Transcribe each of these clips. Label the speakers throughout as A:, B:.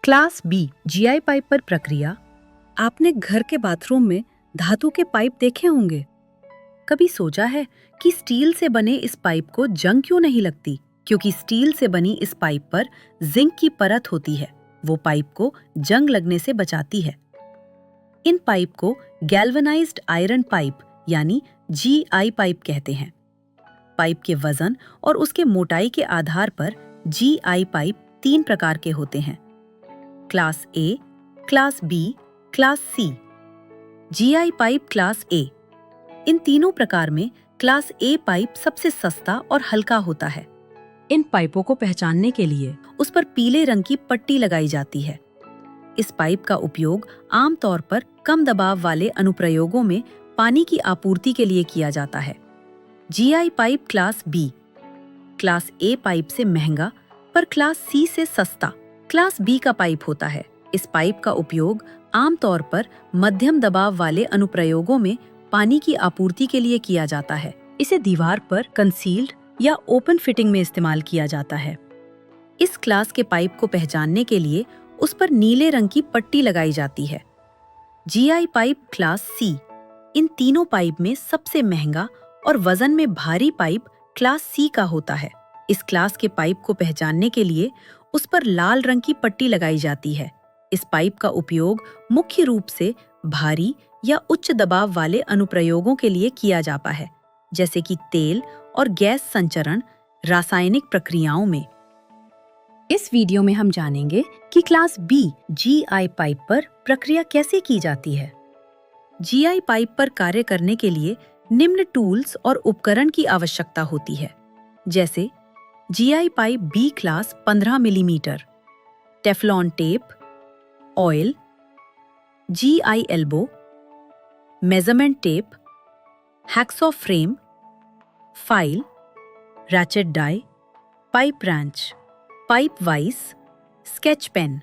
A: Class B GI pipe पर प्रक्रिया। आपने घर के बाथरूम में धातु के पाइप देखे होंगे। कभी सोचा है कि स्टील से बने इस पाइप को जंग क्यों नहीं लगती? क्योंकि स्टील से बनी इस पाइप पर जिंक की परत होती है, वो पाइप को जंग लगने से बचाती है। इन पाइप को गैल्वेनाइज्ड आयरन पाइप यानी जीआई पाइप कहते हैं। पाइप के वजन और उसके मोटाई के आधार पर जीआई पाइप 3 प्रकार के होते हैं: class A, class B, class C. GI pipe class A. इन तीनों प्रकार में क्लास ए पाइप सबसे सस्ता और हल्का होता है। इन पाइपों को पहचानने के लिए उस पर पीले रंग की पट्टी लगाई जाती है। इस पाइप का उपयोग आमतौर पर कम दबाव वाले अनुप्रयोगों में पानी की आपूर्ति के लिए किया जाता है। GI pipe class B. Class A pipe से महंगा पर क्लास सी से सस्ता क्लास बी का पाइप होता है। इस पाइप का उपयोग आमतौर पर मध्यम दबाव वाले अनुप्रयोगों में पानी की आपूर्ति के लिए किया जाता है। इसे दीवार पर कंसील्ड या ओपन फिटिंग में इस्तेमाल किया जाता है। इस क्लास के पाइप को पहचानने के लिए उस पर नीले रंग की पट्टी लगाई जाती है। GI pipe class C. इन तीनों पाइप में सबसे महंगा और वजन में भारी पाइप क्लास सी का होता है। इस क्लास के पाइप को पहचानने के लिए उस पर लाल रंग की पट्टी लगाई जाती है। इस पाइप का उपयोग मुख्य रूप से भारी या उच्च दबाव वाले अनुप्रयोगों के लिए किया जाता है, जैसे कि तेल और गैस संचरण, रासायनिक प्रक्रियाओं में। इस वीडियो में हम जानेंगे कि क्लास बी जीआई पाइप पर प्रक्रिया कैसे की जाती है। जीआई पाइप पर कार्य करने के लिए निम्न टूल्स और उपकरण की आवश्यकता होती है, जैसे GI pipe B class 15 millimetre, Teflon tape, oil, GI elbow, measurement tape, hacksaw frame, file, ratchet die, pipe wrench, pipe vice, sketch pen.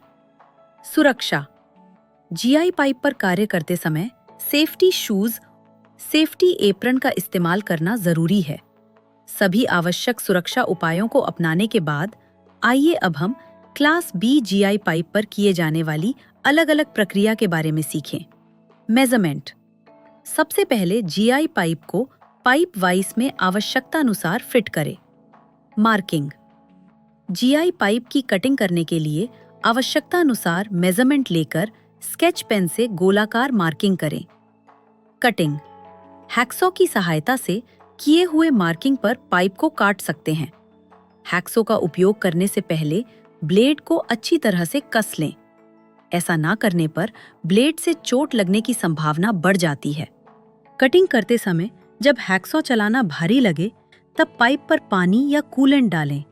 A: सुरक्षा। जीआई पाइप पर कार्य करते समय सेफ्टी शूज, सेफ्टी एप्रन का इस्तेमाल करना जरूरी है। सभी आवश्यक सुरक्षा उपायों को अपनाने के बाद आइए अब हम क्लास बी जीआई पाइप पर किए जाने वाली अलग अलग प्रक्रिया के बारे में सीखें। मेजरमेंट। सबसे पहले जीआई पाइप को पाइप वाइस में आवश्यकतानुसार फिट करें। मार्किंग। जीआई पाइप की कटिंग करने के लिए आवश्यकतानुसार मेजरमेंट लेकर स्केच पेन से गोलाकार मार्किंग करें। कटिंग। हैक्सॉ की सहायता से किए हुए मार्किंग पर पाइप को काट सकते हैं। हैक्सॉ का उपयोग करने से पहले ब्लेड को अच्छी तरह से कस लें। ऐसा ना करने पर ब्लेड से चोट लगने की संभावना बढ़ जाती है। कटिंग करते समय जब हैक्सॉ चलाना भारी लगे तब पाइप पर पानी या कूलेंट डालें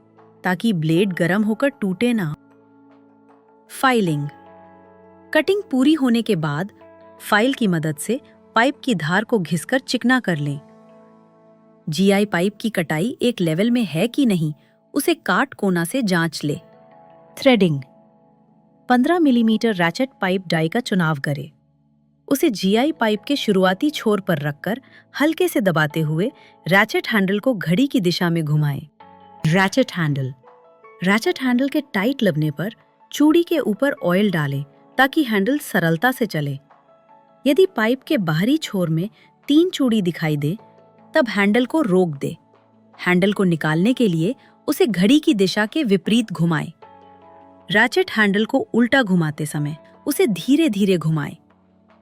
A: ताकि ब्लेड गर्म होकर टूटे ना। फाइलिंग। कटिंग पूरी होने के बाद फाइल की मदद से पाइप की धार को घिसकर चिकना कर लें। जीआई पाइप की कटाई एक लेवल में है कि नहीं, उसे काट कोना से जांच ले। Threading. 15 millimetre ratchet pipe die का चुनाव करें। उसे जीआई पाइप के शुरुआती छोर पर रखकर हल्के से दबाते हुए रैचेट हैंडल को घड़ी की दिशा में घुमाएं। Ratchet handle. रैचेट हैंडल के टाइट लगने पर चूड़ी के ऊपर ऑयल डालें ताकि हैंडल सरलता से चले। यदि पाइप के बाहरी छोर में 3 चूड़ी दिखाई दे तब हैंडल को रोक दे। हैंडल को निकालने के लिए उसे घड़ी की दिशा के विपरीत घुमाएं। रैचेट हैंडल को उल्टा घुमाते समय उसे धीरे धीरे घुमाएं।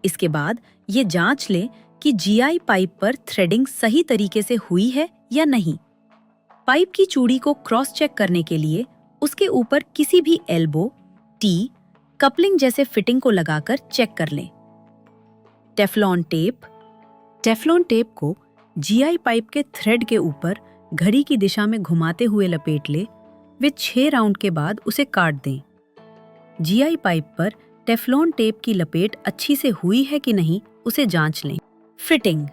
A: इसके बाद ये जांच लें कि जीआई पाइप पर थ्रेडिंग सही तरीके से हुई है या नहीं। पाइप की चूड़ी को क्रॉस चेक करने के लिए उसके ऊपर किसी भी एल्बो, टी, कपलिंग जैसे फिटिंग को लगाकर चेक कर लें। Teflon tape. टेफ्लॉन टेप को जीआई पाइप के थ्रेड के ऊपर घड़ी की दिशा में घुमाते हुए लपेट ले। वे 6 राउंड के बाद उसे काट दें। जीआई पाइप पर टेफ्लॉन टेप की लपेट अच्छी से हुई है कि नहीं, उसे जांच लें। फिटिंग।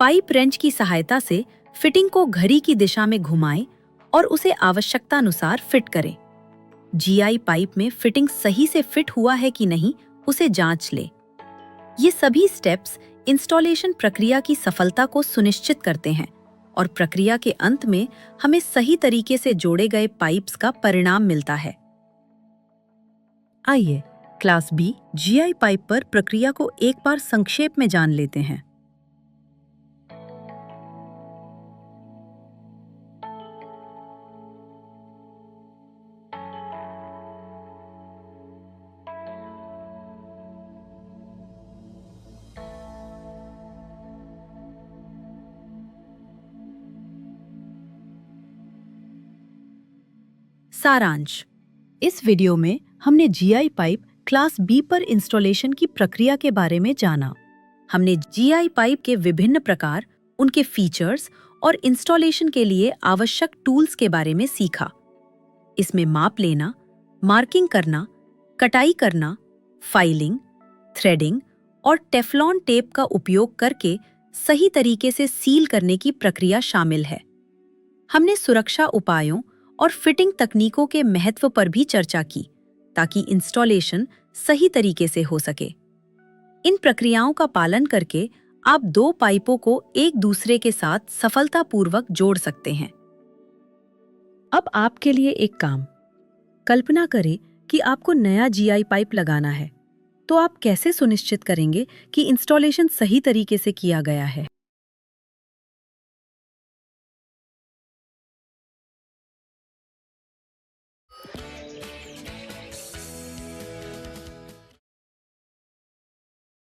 A: पाइप रेंच की सहायता से फिटिंग को घड़ी की दिशा में घुमाएं और उसे आवश्यकतानुसार फिट करें। जीआई पाइप में फिटिंग सही से फिट हुआ है कि नहीं, उसे जांच लें। ये सभी स्टेप्स इंस्टॉलेशन प्रक्रिया की सफलता को सुनिश्चित करते हैं और प्रक्रिया के अंत में हमें सही तरीके से जोड़े गए पाइप्स का परिणाम मिलता है। आइए क्लास बी जीआई पाइप पर प्रक्रिया को एक बार संक्षेप में जान लेते हैं। सारांश। इस वीडियो में हमने जीआई पाइप क्लास बी पर इंस्टॉलेशन की प्रक्रिया के बारे में जाना। हमने जीआई पाइप के विभिन्न प्रकार, उनके फीचर्स और इंस्टॉलेशन के लिए आवश्यक टूल्स के बारे में सीखा। इसमें माप लेना, मार्किंग करना, कटाई करना, फाइलिंग, थ्रेडिंग और टेफलॉन टेप का उपयोग करके सही तरीके से सील करने की प्रक्रिया शामिल है। हमने सुरक्षा उपायों और फिटिंग तकनीकों के महत्व पर भी चर्चा की ताकि इंस्टॉलेशन सही तरीके से हो सके। इन प्रक्रियाओं का पालन करके आप दो पाइपों को एक दूसरे के साथ सफलतापूर्वक जोड़ सकते हैं। अब आपके लिए एक काम। कल्पना करें कि आपको नया जीआई पाइप लगाना है, तो आप कैसे सुनिश्चित करेंगे कि इंस्टॉलेशन सही तरीके से किया गया है?